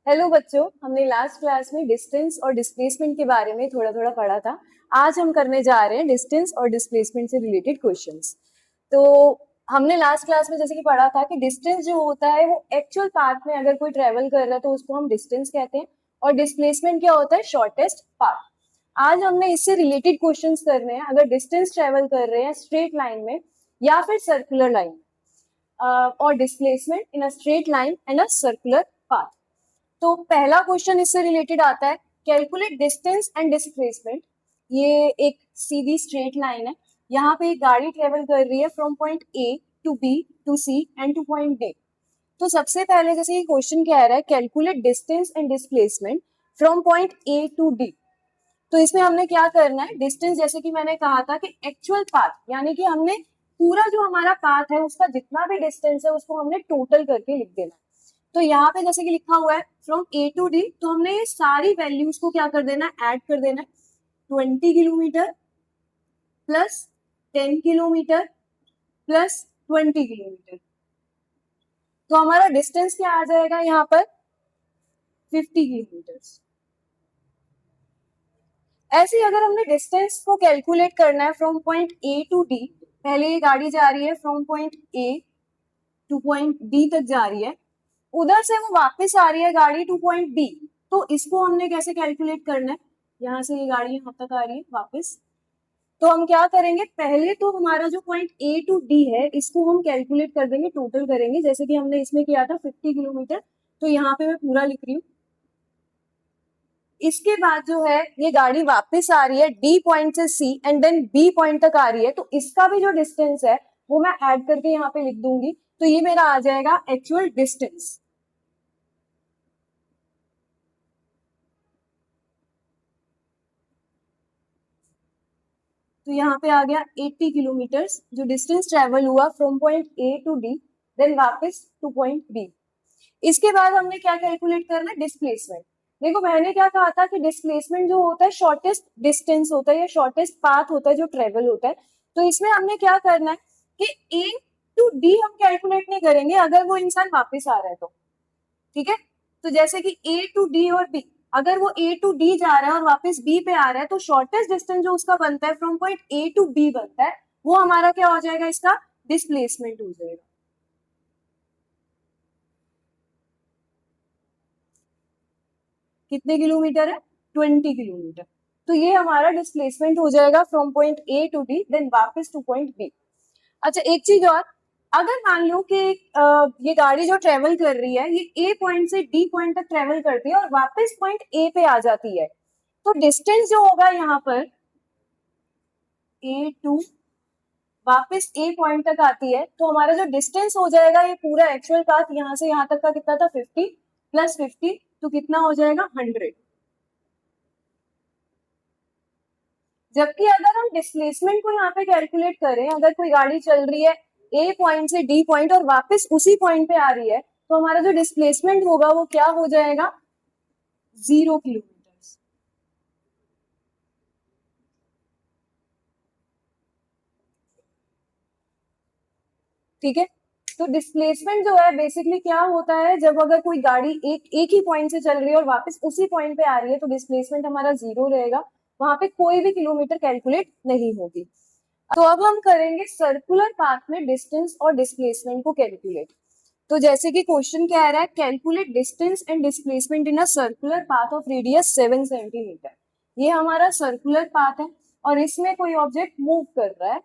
Hello बच्चों, हमने last class में डिस्टेंस और डिस्प्लेसमेंट के बारे में थोड़ा थोड़ा पढ़ा था। आज हम करने जा रहे हैं डिस्टेंस और डिस्प्लेसमेंट से रिलेटेड क्वेश्चंस। तो हमने लास्ट क्लास में जैसे कि पढ़ा था कि डिस्टेंस जो होता है वो एक्चुअल पाथ में अगर कोई ट्रेवल कर रहा है तो उसको हम डिस्टेंस कहते हैं, और डिस्प्लेसमेंट क्या होता है, शॉर्टेस्ट पाथ। आज हमने इससे रिलेटेड क्वेश्चंस करने हैं। अगर डिस्टेंस ट्रेवल कर रहे हैं स्ट्रेट लाइन में या फिर सर्कुलर लाइन, और displacement in a straight line and a circular path. तो पहला क्वेश्चन इससे रिलेटेड आता है, कैलकुलेट डिस्टेंस एंड डिस्प्लेसमेंट। ये एक सीधी स्ट्रेट लाइन है। यहाँ पे एक गाड़ी ट्रेवल कर रही है from point A to B to C and to point D. तो सबसे पहले जैसे ये क्वेश्चन कह रहा है calculate distance and displacement from point A to D. तो इसमें हमने क्या करना है, डिस्टेंस जैसे कि मैंने कहा था कि एक्चुअल पाथ, यानी कि हमने पूरा जो हमारा पाथ है उसका जितना भी डिस्टेंस है उसको हमने टोटल करके लिख देना। तो यहाँ पे जैसे कि लिखा हुआ है फ्रॉम ए टू डी, तो हमने ये सारी वैल्यूज को क्या कर देना है, ऐड कर देना है। 20 kilometre plus 10 kilometre plus 20 kilometre, तो हमारा डिस्टेंस क्या आ जाएगा यहाँ पर, 50 किलोमीटर। ऐसे ही अगर हमने डिस्टेंस को कैलकुलेट करना है from point A to D, पहले ये गाड़ी जा रही है from point A to point D तक जा रही है, उधर से वो वापस आ रही है गाड़ी टू पॉइंट बी। तो इसको हमने कैसे कैलकुलेट करना है, यहाँ से ये गाड़ी यहाँ तक आ रही है वापस। तो हम क्या करेंगे, पहले तो हमारा जो पॉइंट ए टू डी है इसको हम कैलकुलेट कर देंगे, टोटल करेंगे, जैसे कि हमने इसमें किया था 50 किलोमीटर। तो यहाँ पे मैं पूरा लिख रही हूँ। इसके बाद जो है ये गाड़ी वापस आ रही है डी पॉइंट से सी एंड देन बी पॉइंट तक आ रही है, तो इसका भी जो डिस्टेंस है वो मैं ऐड करके यहाँ पे लिख दूंगी। तो ये मेरा आ जाएगा एक्चुअल डिस्टेंस। तो यहाँ पे आ गया 80 किलोमीटर जो डिस्टेंस ट्रेवल हुआ from point A to D then वापस टू पॉइंट बी। इसके बाद हमने क्या कैलकुलेट करना है, डिस्प्लेसमेंट। देखो मैंने क्या कहा था कि डिस्प्लेसमेंट जो होता है शॉर्टेस्ट डिस्टेंस होता है या शॉर्टेस्ट पाथ होता है जो ट्रेवल होता है। तो इसमें हमने क्या करना है कि ए टू डी हम कैलकुलेट नहीं करेंगे अगर वो इंसान वापस आ रहा है तो, ठीक है। तो जैसे कि ए टू डी और बी, अगर वो ए टू डी जा रहा है और वापस बी पे आ रहा है तो शॉर्टेस्ट डिस्टेंस जो उसका बनता है from point A to B बनता है, वो हमारा क्या हो जाएगा, इसका डिस्प्लेसमेंट हो जाएगा। कितने किलोमीटर है, 20 किलोमीटर। तो ये हमारा डिस्प्लेसमेंट हो जाएगा from point A to B then वापस टू पॉइंट बी। अच्छा एक चीज और, अगर मान लो कि ये गाड़ी जो ट्रेवल कर रही है ये ए पॉइंट से डी पॉइंट तक ट्रेवल करती है और वापस पॉइंट ए पे आ जाती है, तो डिस्टेंस जो होगा यहाँ पर ए टू वापस ए पॉइंट तक आती है, तो हमारा जो डिस्टेंस हो जाएगा ये पूरा एक्चुअल पाथ यहाँ से यहाँ तक का कितना था, 50 प्लस 50, तो कितना हो जाएगा, 100। जबकि अगर हम डिस्प्लेसमेंट को यहाँ पे कैलकुलेट करें, अगर कोई गाड़ी चल रही है ए पॉइंट से डी पॉइंट और वापस उसी पॉइंट पे आ रही है, तो हमारा जो डिस्प्लेसमेंट होगा वो क्या हो जाएगा, 0 किलोमीटर। ठीक है। तो डिस्प्लेसमेंट जो है बेसिकली क्या होता है, जब अगर कोई गाड़ी एक ही पॉइंट से चल रही है और वापस उसी पॉइंट पे आ रही है तो डिस्प्लेसमेंट हमारा 0 रहेगा, वहां पे कोई भी किलोमीटर कैलकुलेट नहीं होगी। तो अब हम करेंगे सर्कुलर पाथ में डिस्टेंस और डिस्प्लेसमेंट को कैलकुलेट। तो जैसे कि क्वेश्चन कह रहा है calculate distance and displacement in a circular path of radius 7 centimetre. ये हमारा सर्कुलर पाथ है और इसमें कोई ऑब्जेक्ट मूव कर रहा है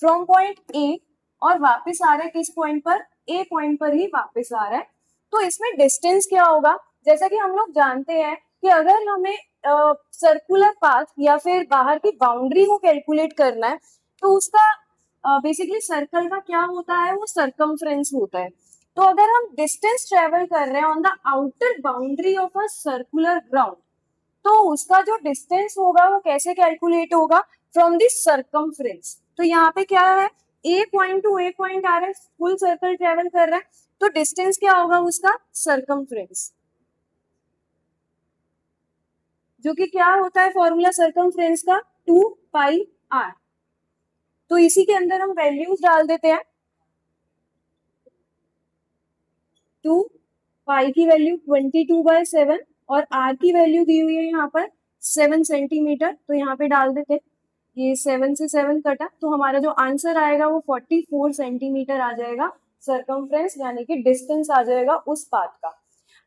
फ्रॉम पॉइंट ए और वापस आ रहा है किस पॉइंट पर, ए पॉइंट पर ही वापस आ रहा है। तो इसमें डिस्टेंस क्या होगा, जैसा कि हम लोग जानते हैं कि अगर हमें सर्कुलर पाथ या फिर बाहर की बाउंड्री को कैलकुलेट करना है तो उसका बेसिकली सर्कल का क्या होता है, वो सरकमफ्रेंस होता है। तो अगर हम डिस्टेंस ट्रेवल कर रहे हैं on the outer boundary of a circular ground, तो उसका जो डिस्टेंस होगा वो कैसे कैलकुलेट होगा, फ्रॉम दिस सर्कमफ्रेंस। तो यहाँ पे क्या है, ए पॉइंट टू ए पॉइंट आ रहा है, फुल सर्कल ट्रेवल कर रहा है, तो डिस्टेंस क्या होगा उसका, सर्कमफ्रेंस, जो कि क्या होता है फॉर्मूला सर्कमफ्रेंस का, 2πr। तो इसी के अंदर हम वैल्यूज डाल देते हैं, 2 पाई की वैल्यू 22/7 और आर की वैल्यू दी हुई है यहाँ पर 7 सेंटीमीटर, तो यहाँ पे डाल देते, ये 7 से 7 कटा, तो हमारा जो आंसर आएगा वो 44 सेंटीमीटर आ जाएगा सरकमफ्रेंस, यानी कि डिस्टेंस आ जाएगा उस पाथ का।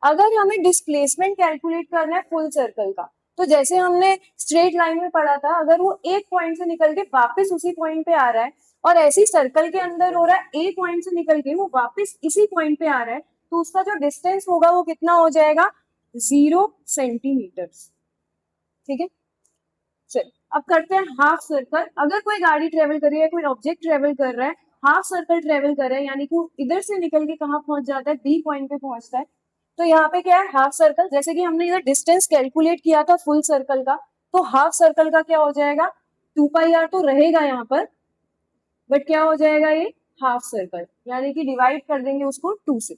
अगर हमें डिस्प्लेसमेंट कैलकुलेट करना है फुल सर्कल का, तो जैसे हमने स्ट्रेट लाइन में पढ़ा था, अगर वो एक पॉइंट से निकल के वापस उसी पॉइंट पे आ रहा है और ऐसी सर्कल के अंदर हो रहा है, ए पॉइंट से निकल के वो वापस इसी पॉइंट पे आ रहा है, तो उसका जो डिस्टेंस होगा वो कितना हो जाएगा, 0 सेंटीमीटर। ठीक है, चलिए अब करते हैं हाफ सर्कल। अगर कोई गाड़ी ट्रेवल कर रही है, कोई ऑब्जेक्ट ट्रेवल कर रहा है, हाफ सर्कल ट्रेवल कर रहा है, यानी कि इधर से निकल के कहाँ पहुंच जाता है, बी पॉइंट पे पहुंचता है, तो यहाँ पे क्या है, हाफ सर्कल। जैसे कि हमने इधर डिस्टेंस कैलकुलेट किया था फुल सर्कल का, तो हाफ सर्कल का क्या हो जाएगा, 2πr तो रहेगा यहाँ पर, बट क्या हो जाएगा, ये हाफ सर्कल, यानी कि डिवाइड कर देंगे उसको 2 से,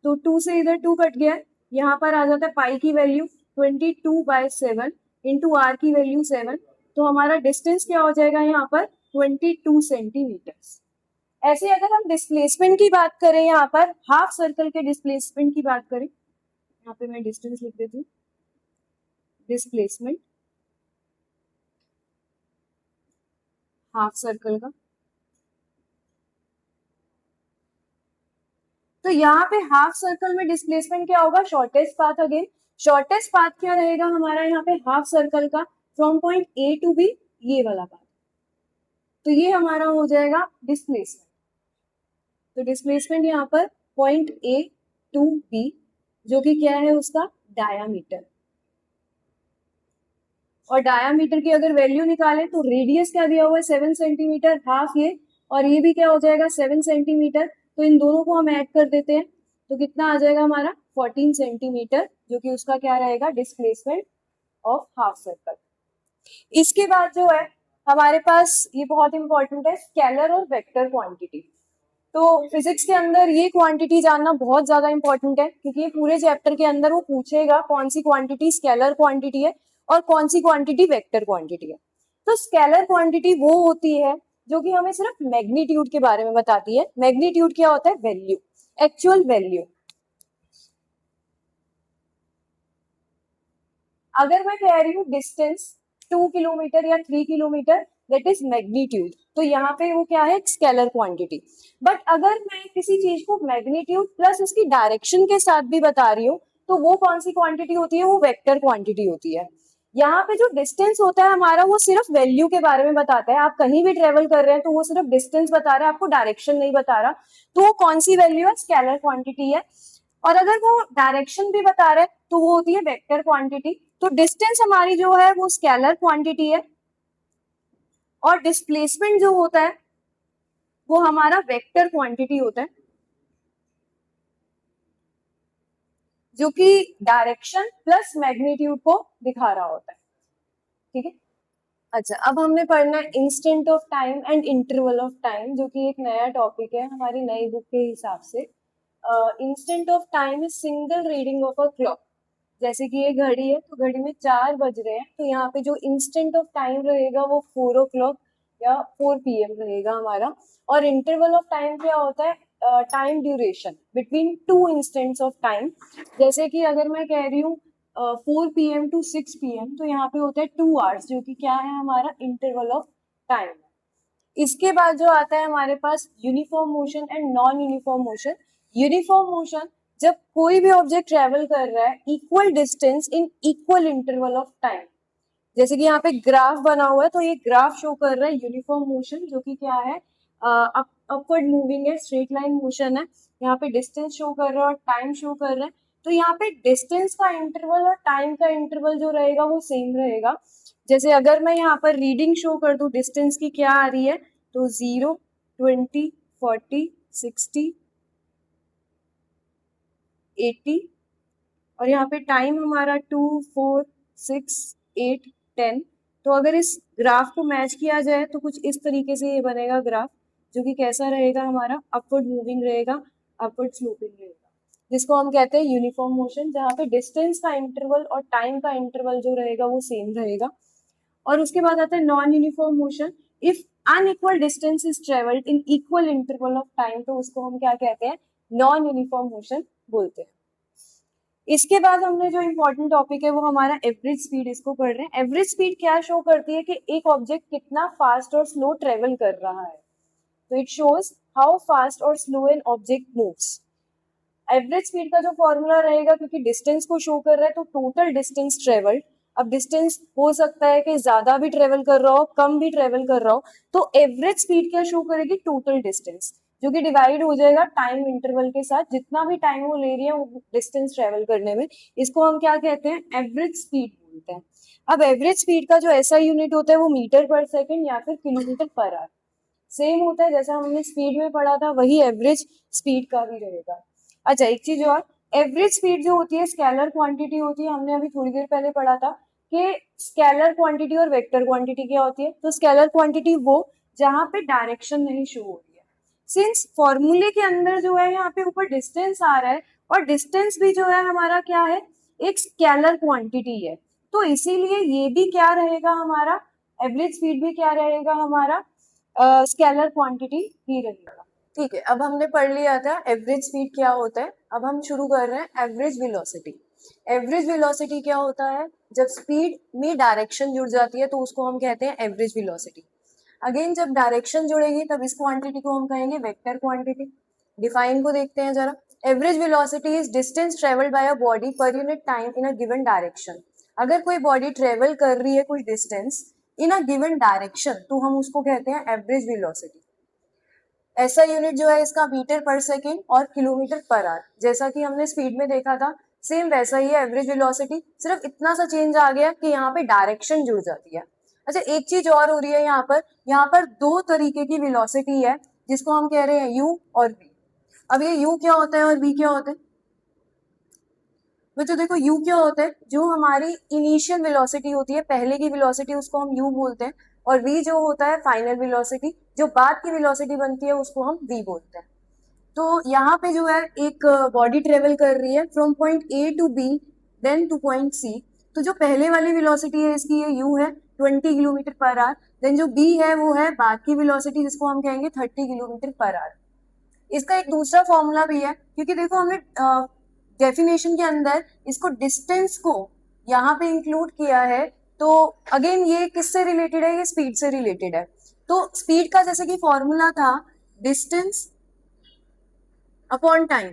तो 2 से इधर 2 कट गया, यहाँ पर आ जाता है पाई की वैल्यू 22/7 इंटू आर की वैल्यू 7, तो हमारा डिस्टेंस क्या हो जाएगा यहाँ पर 22 सेंटीमीटर। ऐसे अगर हम डिस्प्लेसमेंट की बात करें, यहाँ पर हाफ सर्कल के डिस्प्लेसमेंट की बात करें, यहाँ पे मैं डिस्टेंस लिख देती हूँ, डिस्प्लेसमेंट हाफ सर्कल का, तो यहाँ पे हाफ सर्कल में डिस्प्लेसमेंट क्या होगा, shortest path. Again shortest path क्या रहेगा हमारा यहाँ पे हाफ सर्कल का, from point A to B, ये वाला पाथ, तो ये हमारा हो जाएगा डिस्प्लेसमेंट। तो डिस्प्लेसमेंट यहाँ पर पॉइंट ए टू बी, जो कि क्या है उसका डायामीटर, और डायामीटर की अगर वैल्यू निकालें तो रेडियस क्या दिया हुआ है 7 सेंटीमीटर, हाफ ये, और ये भी क्या हो जाएगा 7 सेंटीमीटर, तो इन दोनों को हम ऐड कर देते हैं, तो कितना आ जाएगा हमारा 14 सेंटीमीटर, जो कि उसका क्या रहेगा डिस्प्लेसमेंट ऑफ हाफ सर्कल। इसके बाद जो है हमारे पास, ये बहुत इंपॉर्टेंट है, स्केलर और वेक्टर क्वांटिटी। तो फिजिक्स के अंदर ये क्वांटिटी जानना बहुत ज्यादा इंपॉर्टेंट है, क्योंकि ये पूरे चैप्टर के अंदर वो पूछेगा कौन सी क्वांटिटी स्केलर क्वांटिटी है और कौन सी क्वांटिटी वेक्टर क्वांटिटी है। तो स्केलर क्वांटिटी वो होती है जो कि हमें सिर्फ मैग्नीट्यूड के बारे में बताती है। मैग्नीट्यूड क्या होता है, वैल्यू, एक्चुअल वैल्यू। अगर मैं कह रही हूँ डिस्टेंस 2 किलोमीटर या 3 किलोमीटर, दैट इज मैग्नीट्यूड, तो यहाँ पे वो क्या है, स्केलर क्वांटिटी। बट अगर मैं किसी चीज को मैग्नीट्यूड प्लस उसकी डायरेक्शन के साथ भी बता रही हूँ, तो वो कौन सी क्वांटिटी होती है, वो वेक्टर क्वांटिटी होती है। यहाँ पे जो डिस्टेंस होता है हमारा, वो सिर्फ वैल्यू के बारे में बताता है। आप कहीं भी ट्रेवल कर रहे हैं तो वो सिर्फ डिस्टेंस बता रहा है, आपको डायरेक्शन नहीं बता रहा, तो वो कौन सी वैल्यू है, स्केलर क्वांटिटी है। और अगर वो डायरेक्शन भी बता रहा है तो वो होती है वेक्टर क्वांटिटी। तो डिस्टेंस हमारी जो है वो स्केलर क्वांटिटी है, और डिस्प्लेसमेंट जो होता है वो हमारा वेक्टर क्वांटिटी होता है, जो कि डायरेक्शन प्लस मैग्नीट्यूड को दिखा रहा होता है। ठीक है, अच्छा अब हमने पढ़ना है instant of time and interval of time, जो कि एक नया टॉपिक है हमारी नई बुक के हिसाब से। Instant of time is single reading of a clock. जैसे कि ये घड़ी है, तो घड़ी में 4 बज रहे हैं, तो यहाँ पे जो इंस्टेंट ऑफ टाइम रहेगा वो 4 o'clock या 4 PM रहेगा हमारा। और इंटरवल ऑफ टाइम क्या होता है, time duration between 2 instants of time. जैसे कि अगर मैं कह रही हूँ 4 PM to 6 PM, तो यहाँ पे होता है 2 hours, जो कि क्या है हमारा इंटरवल ऑफ टाइम। इसके बाद जो आता है हमारे पास uniform motion and non uniform motion. Uniform motion जब कोई भी ऑब्जेक्ट ट्रेवल कर रहा है equal distance in equal interval of time. जैसे कि यहाँ पे ग्राफ बना हुआ है, तो ये ग्राफ शो कर रहा है यूनिफॉर्म मोशन, जो कि क्या है, अपवर्ड मूविंग है, स्ट्रेट लाइन मोशन है। यहाँ पे डिस्टेंस शो कर रहा है और टाइम शो कर रहा है, तो यहाँ पे डिस्टेंस का इंटरवल और टाइम का इंटरवल जो रहेगा वो सेम रहेगा। जैसे अगर मैं यहाँ पर रीडिंग शो कर दूं डिस्टेंस की, क्या आ रही है, तो 0, 20, 40, 60, 80, और यहाँ पे टाइम हमारा 2, 4, 6, 8, 10। तो अगर इस ग्राफ को मैच किया जाए तो कुछ इस तरीके से ये बनेगा ग्राफ, जो कि कैसा रहेगा हमारा, अपवर्ड मूविंग रहेगा, अपवर्ड स्लोपिंग रहेगा, जिसको हम कहते हैं यूनिफॉर्म मोशन, जहाँ पे डिस्टेंस का इंटरवल और टाइम का इंटरवल जो रहेगा वो सेम रहेगा। और उसके बाद आता है non uniform motion. If unequal distance is travelled in equal interval of time, तो उसको हम क्या कहते हैं, नॉन यूनिफॉर्म मोशन बोलते हैं। इसके बाद हमने जो इम्पोर्टेंट टॉपिक है वो हमारा एवरेज स्पीड, इसको पढ़ रहे हैं। एवरेज स्पीड क्या शो करती है कि एक ऑब्जेक्ट कितना फास्ट और स्लो ट्रेवल कर रहा है। तो इट शोज हाउ फास्ट और slow an object moves. Average speed का जो फॉर्मूला रहेगा, क्योंकि डिस्टेंस को शो कर रहा है तो टोटल डिस्टेंस ट्रेवल्ड। अब डिस्टेंस हो सकता है कि ज्यादा भी ट्रेवल कर रहा हो, कम भी ट्रेवल कर रहा हो, तो एवरेज स्पीड क्या शो करेगी, टोटल डिस्टेंस, जो कि डिवाइड हो जाएगा टाइम इंटरवल के साथ। जितना भी टाइम वो ले रही है वो डिस्टेंस ट्रेवल करने में, इसको हम क्या कहते हैं, एवरेज स्पीड बोलते हैं। अब एवरेज स्पीड का जो ऐसा यूनिट होता है वो मीटर पर सेकेंड या फिर किलोमीटर पर आवर सेम होता है। जैसा हमने स्पीड में पढ़ा था वही एवरेज स्पीड का भी रहेगा। अच्छा, एक चीज और, एवरेज स्पीड जो होती है स्केलर क्वांटिटी होती है। हमने अभी थोड़ी देर पहले पढ़ा था कि स्केलर क्वांटिटी और वेक्टर क्वांटिटी क्या होती है। तो स्केलर क्वांटिटी वो जहां पे डायरेक्शन नहीं शो हो रही है। सिंस फॉर्मूले के अंदर जो है यहाँ पे ऊपर डिस्टेंस आ रहा है, और डिस्टेंस भी जो है हमारा क्या है, एक स्केलर क्वांटिटी है। तो इसीलिए ये भी क्या रहेगा हमारा, एवरेज स्पीड भी क्या रहेगा हमारा, स्केलर क्वांटिटी ही रहेगा। ठीक है, अब हमने पढ़ लिया था एवरेज स्पीड क्या होता है। अब हम शुरू कर रहे हैं एवरेज वेलोसिटी। एवरेज वेलोसिटी क्या होता है, जब स्पीड में डायरेक्शन जुड़ जाती है तो उसको हम कहते हैं एवरेज वेलोसिटी। अगेन जब डायरेक्शन जुड़ेगी तब इस क्वांटिटी को हम कहेंगे वेक्टर क्वांटिटी। डिफाइन को देखते हैं जरा। Average velocity is distance travelled by a body per unit time in a given direction. अगर कोई बॉडी ट्रेवल कर रही है कुछ distance in a given direction तो हम उसको कहते हैं एवरेज वेलोसिटी। ऐसा यूनिट जो है इसका मीटर पर सेकेंड और किलोमीटर पर आवर, जैसा कि हमने स्पीड में देखा था सेम वैसा ही है एवरेज वेलोसिटी। सिर्फ इतना सा चेंज आ गया कि यहाँ पे डायरेक्शन जुड़ जाती है। अच्छा, एक चीज और हो रही है यहाँ पर दो तरीके की वेलोसिटी है जिसको हम कह रहे हैं यू और वी। अब ये यू क्या होता है और वी क्या होता है, तो देखो यू क्या होता है, जो हमारी इनिशियल वेलोसिटी होती है, पहले की वेलोसिटी, उसको हम यू बोलते हैं। और वी जो होता है फाइनल वेलोसिटी, जो बाद की वेलोसिटी बनती है उसको हम वी बोलते हैं। तो यहाँ पे जो है एक बॉडी ट्रेवल कर रही है from point A to B then to point C. तो जो पहले वाली वेलोसिटी है इसकी, ये यू है 20 किलोमीटर पर आवर। देन जो बी है वो है बाद की वेलोसिटी, जिसको हम कहेंगे 30 किलोमीटर पर आवर। इसका एक दूसरा फॉर्मूला भी है, क्योंकि देखो हमने डेफिनेशन के अंदर इसको डिस्टेंस को यहाँ पे इंक्लूड किया है। तो अगेन ये किससे रिलेटेड है, ये स्पीड से रिलेटेड है। तो स्पीड का जैसे कि फॉर्मूला था डिस्टेंस अपॉन टाइम,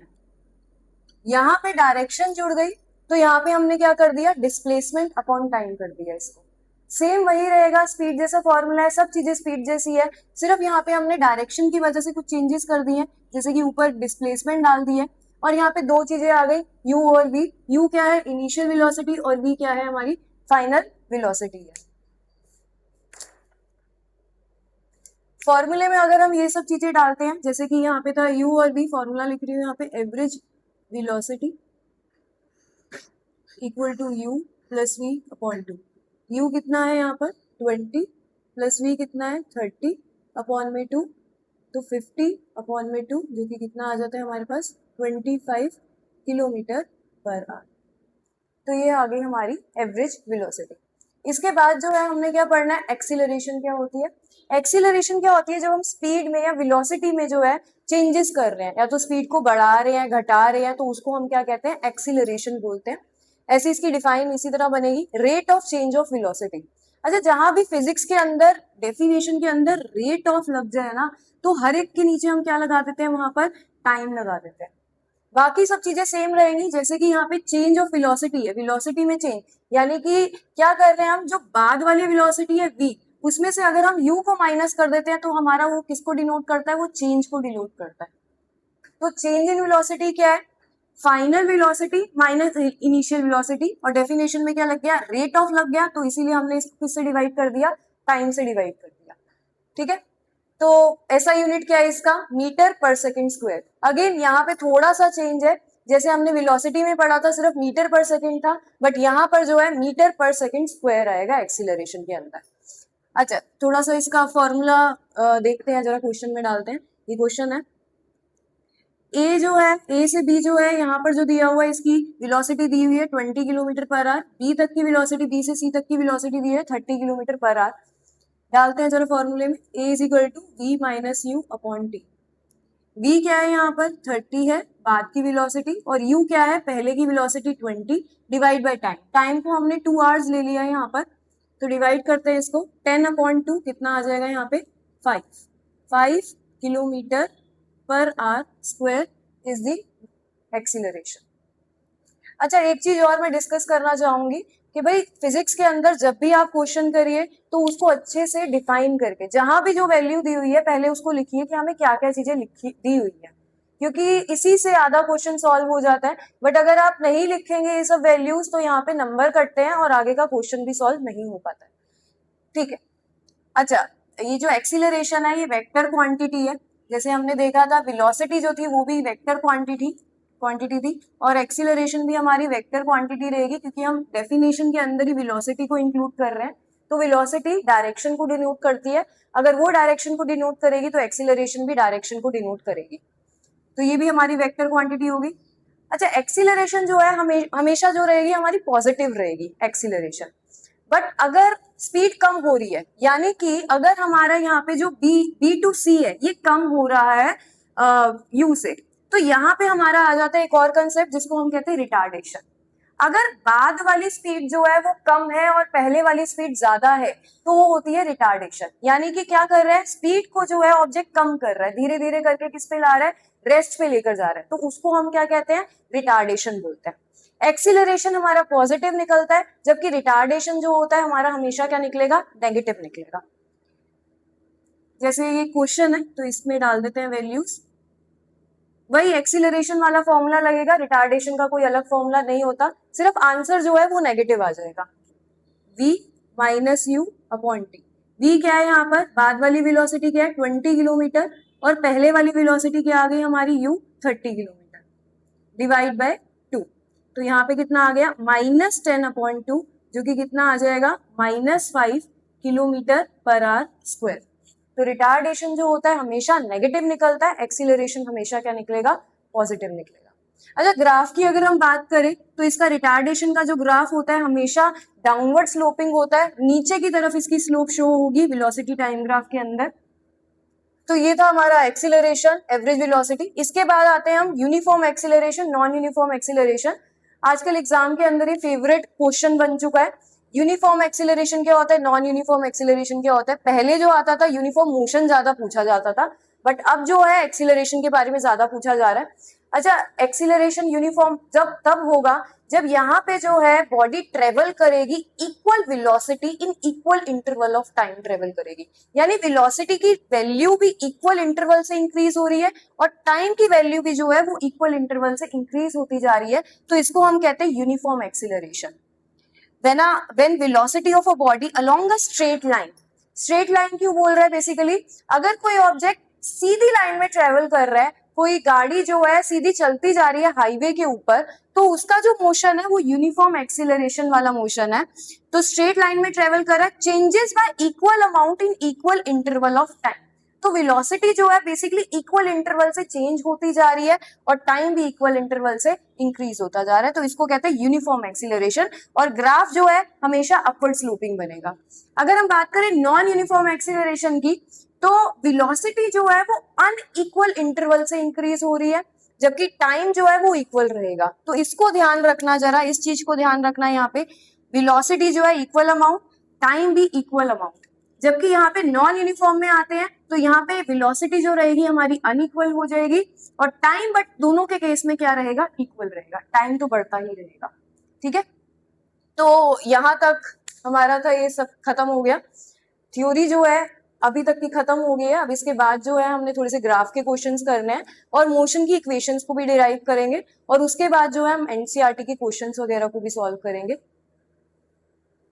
यहाँ पे डायरेक्शन जुड़ गई तो यहाँ पे हमने क्या कर दिया, डिस्प्लेसमेंट अपॉन टाइम कर दिया। इसको सेम वही रहेगा, स्पीड जैसा फॉर्मूला है, सब चीजें स्पीड जैसी है, सिर्फ यहाँ पे हमने डायरेक्शन की वजह से कुछ चेंजेस कर दिए, जैसे कि ऊपर डिस्प्लेसमेंट डाल दिए। और यहाँ पे दो चीजें आ गई, यू और वी। यू क्या है, इनिशियल वेलोसिटी, और वी क्या है, हमारी फाइनल वेलोसिटी है। फॉर्मूले में अगर हम ये सब चीजें डालते हैं, जैसे कि यहाँ पे था यू और वी, फॉर्मूला लिख रही हूँ यहाँ पे, average velocity equal to U plus V upon two. U कितना है यहाँ पर 20 प्लस वी कितना है 30 अपॉन में 2, तो 50 अपॉन में 2, जो कि कितना आ जाता है हमारे पास 25 किलोमीटर पर आवर। तो ये आ गई हमारी एवरेज वेलोसिटी। इसके बाद जो है हमने क्या पढ़ना है, एक्सीलरेशन क्या होती है। एक्सीलरेशन क्या होती है, जब हम स्पीड में या वेलोसिटी में जो है चेंजेस कर रहे हैं, या तो स्पीड को बढ़ा रहे हैं घटा रहे हैं, तो उसको हम क्या कहते हैं, एक्सीलरेशन बोलते हैं। ऐसी इसकी डिफाइन इसी तरह बनेगी, rate of change of velocity. अच्छा, जहां भी फिजिक्स के अंदर डेफिनेशन के अंदर रेट ऑफ लग जाए ना, तो हर एक के नीचे हम क्या लगा देते हैं, वहां पर टाइम लगा देते हैं। बाकी सब चीजें सेम रहेंगी, जैसे कि यहाँ पे चेंज ऑफ वेलोसिटी है, वेलोसिटी में चेंज, यानी कि क्या कर रहे हैं हम, जो बाद वाली वेलोसिटी है v, उसमें से अगर हम u को माइनस कर देते हैं तो हमारा वो किसको डिनोट करता है, वो चेंज को डिनोट करता है। तो चेंज इन वेलोसिटी क्या है, final velocity minus initial velocity. और डेफिनेशन में क्या लग गया, रेट ऑफ लग गया, तो इसीलिए हमने इसको किससे डिवाइड कर दिया, टाइम से डिवाइड कर दिया। ठीक है, तो ऐसा यूनिट क्या है इसका, मीटर पर सेकेंड स्क्वायर। अगेन यहाँ पे थोड़ा सा चेंज है, जैसे हमने वेलोसिटी में पढ़ा था सिर्फ मीटर पर सेकेंड था, बट यहाँ पर जो है मीटर पर सेकेंड स्क्वायर आएगा एक्सीलरेशन के अंदर। अच्छा, थोड़ा सा इसका फॉर्मूला देखते हैं जरा, क्वेश्चन में डालते हैं। ये क्वेश्चन है, ए जो है, ए से बी जो है, यहाँ पर जो दिया हुआ है इसकी वेलोसिटी दी हुई है 20 किलोमीटर पर आवर। बी तक की वेलोसिटी, बी से सी तक की वेलोसिटी दी है 30 किलोमीटर पर आवर। डालते हैं जरा फॉर्मूले में, a is equal to v minus u upon t. v क्या है यहाँ पर 30 है बाद की वेलोसिटी, और u क्या है पहले की velocity 20 divide by time. Time को हमने 2 आवर्स ले लिया है यहाँ पर, तो डिवाइड करते हैं इसको 10/2 कितना आ जाएगा यहाँ पे 5 kilometre per hour square is the acceleration. अच्छा एक चीज और मैं डिस्कस करना चाहूंगी कि भाई फिजिक्स के अंदर जब भी आप क्वेश्चन करिए तो उसको अच्छे से डिफाइन करके जहां भी जो वैल्यू दी हुई है पहले उसको लिखिए कि हमें क्या क्या चीजें लिखी दी हुई है, क्योंकि इसी से आधा क्वेश्चन सॉल्व हो जाता है। बट अगर आप नहीं लिखेंगे ये सब वैल्यूज तो यहाँ पे नंबर कटते हैं और आगे का क्वेश्चन भी सॉल्व नहीं हो पाता है। ठीक है, अच्छा ये जो एक्सीलरेशन है ये वेक्टर क्वांटिटी है, जैसे हमने देखा था वेलोसिटी जो थी वो भी वेक्टर क्वांटिटी थी और एक्सीलरेशन भी हमारी वेक्टर क्वांटिटी रहेगी, क्योंकि हम डेफिनेशन के अंदर ही वेलोसिटी को इंक्लूड कर रहे हैं। तो वेलोसिटी डायरेक्शन को डिनोट करती है, अगर वो डायरेक्शन को डिनोट करेगी तो एक्सीलरेशन भी डायरेक्शन को डिनोट करेगी, तो ये भी हमारी वेक्टर क्वांटिटी होगी। अच्छा एक्सीलरेशन जो है हमेशा जो रहेगी हमारी पॉजिटिव रहेगी एक्सीलरेशन, बट अगर स्पीड कम हो रही है यानी कि अगर हमारा यहाँ पे जो बी टू सी है ये कम हो रहा है यू से, तो यहाँ पे हमारा आ जाता है एक और कंसेप्ट जिसको हम कहते हैं रिटार्डेशन। अगर बाद वाली स्पीड जो है वो कम है और पहले वाली स्पीड ज्यादा है तो वो होती है रिटार्डेशन, यानी कि क्या कर रहा है स्पीड को जो है ऑब्जेक्ट कम कर रहा है, धीरे धीरे करके किस पे ला रहा है रेस्ट पे लेकर जा रहा है, तो उसको हम क्या कहते हैं रिटार्डेशन बोलते हैं। एक्सीलरेशन हमारा पॉजिटिव निकलता है, जबकि रिटार्डेशन जो होता है हमारा हमेशा क्या निकलेगा नेगेटिव निकलेगा। जैसे ये क्वेश्चन है तो इसमें डाल देते हैं वैल्यूज, वही एक्सीलरेशन वाला फॉर्मूला लगेगा, रिटार्डेशन का कोई अलग फॉर्मूला नहीं होता, सिर्फ आंसर जो है वो नेगेटिव आ जाएगा v minus u upon t. v क्या है यहाँ पर बाद वाली वेलोसिटी क्या है 20 किलोमीटर और पहले वाली वेलोसिटी क्या आ गई हमारी u 30 किलोमीटर डिवाइड बाय 2, तो यहाँ पे कितना आ गया -10/2 जो कि कितना आ जाएगा -5 किलोमीटर पर आवर स्क्वायर। तो रिटार्डेशन जो होता है हमेशा नेगेटिव निकलता है, एक्सीलरेशन हमेशा क्या निकलेगा पॉजिटिव निकलेगा। अच्छा ग्राफ की अगर हम बात करें तो इसका रिटार्डेशन का जो ग्राफ होता है हमेशा डाउनवर्ड स्लोपिंग होता है, नीचे की तरफ इसकी स्लोप शो होगी वेलोसिटी टाइम ग्राफ के अंदर। तो ये था हमारा एक्सीलरेशन एवरेज वेलोसिटी। इसके बाद आते हैं हम uniform acceleration non uniform acceleration. आजकल एग्जाम के अंदर ये फेवरेट क्वेश्चन बन चुका है। यूनिफॉर्म एक्सीलरेशन क्या होता है, नॉन यूनिफॉर्म एक्सीलरेशन क्या होता है। पहले जो आता था यूनिफॉर्म मोशन ज्यादा पूछा जाता था, बट अब जो है एक्सीलरेशन के बारे में ज्यादा पूछा जा रहा है। अच्छा एक्सीलरेशन यूनिफॉर्म जब तब होगा जब यहाँ पे जो है बॉडी ट्रेवल करेगी equal velocity in equal interval of time travel करेगी, यानी वेलोसिटी की वैल्यू भी इक्वल इंटरवल से इंक्रीज हो रही है और टाइम की वैल्यू भी जो है वो इक्वल इंटरवल से इंक्रीज होती जा रही है, तो इसको हम कहते हैं uniform acceleration. when velocity of a body along a straight line क्यों बोल रहा है बेसिकली, अगर कोई ऑब्जेक्ट सीधी लाइन में ट्रेवल कर रहा है, कोई गाड़ी जो है सीधी चलती जा रही है हाईवे के ऊपर, तो उसका जो मोशन है वो यूनिफॉर्म एक्सीलरेशन वाला मोशन है। तो स्ट्रेट लाइन में ट्रेवल कर रहा है, changes y equal amount in equal interval of time. तो वेलोसिटी जो है बेसिकली इक्वल इंटरवल से चेंज होती जा रही है और टाइम भी इक्वल इंटरवल से इंक्रीज होता जा रहा है, तो इसको कहते हैं यूनिफॉर्म एक्सीलरेशन। और ग्राफ जो है हमेशा अपवर्ड स्लोपिंग बनेगा। अगर हम बात करें नॉन यूनिफॉर्म एक्सीलरेशन की, तो वेलोसिटी जो है वो अनइक्वल इंटरवल से इंक्रीज हो रही है, जबकि टाइम जो है वो इक्वल रहेगा। तो इसको ध्यान रखना, जरा इस चीज को ध्यान रखना, यहाँ पे वेलोसिटी जो है इक्वल अमाउंट, टाइम भी इक्वल अमाउंट। जबकि यहाँ पे नॉन यूनिफॉर्म में आते हैं तो यहाँ पे वेलोसिटी जो रहेगी हमारी अनइक्वल हो जाएगी और टाइम बट दोनों के केस में क्या रहेगा इक्वल रहेगा, टाइम तो बढ़ता ही रहेगा। ठीक है, तो यहाँ तक हमारा था, ये सब खत्म हो गया। थ्योरी जो है अभी तक की खत्म हो गई है। अब इसके बाद जो है हमने थोड़े से ग्राफ के क्वेश्चंस करने हैं और मोशन की इक्वेशंस को भी डिराइव करेंगे और उसके बाद जो है हम एनसीईआरटी के क्वेश्चंस वगैरह को भी सॉल्व करेंगे।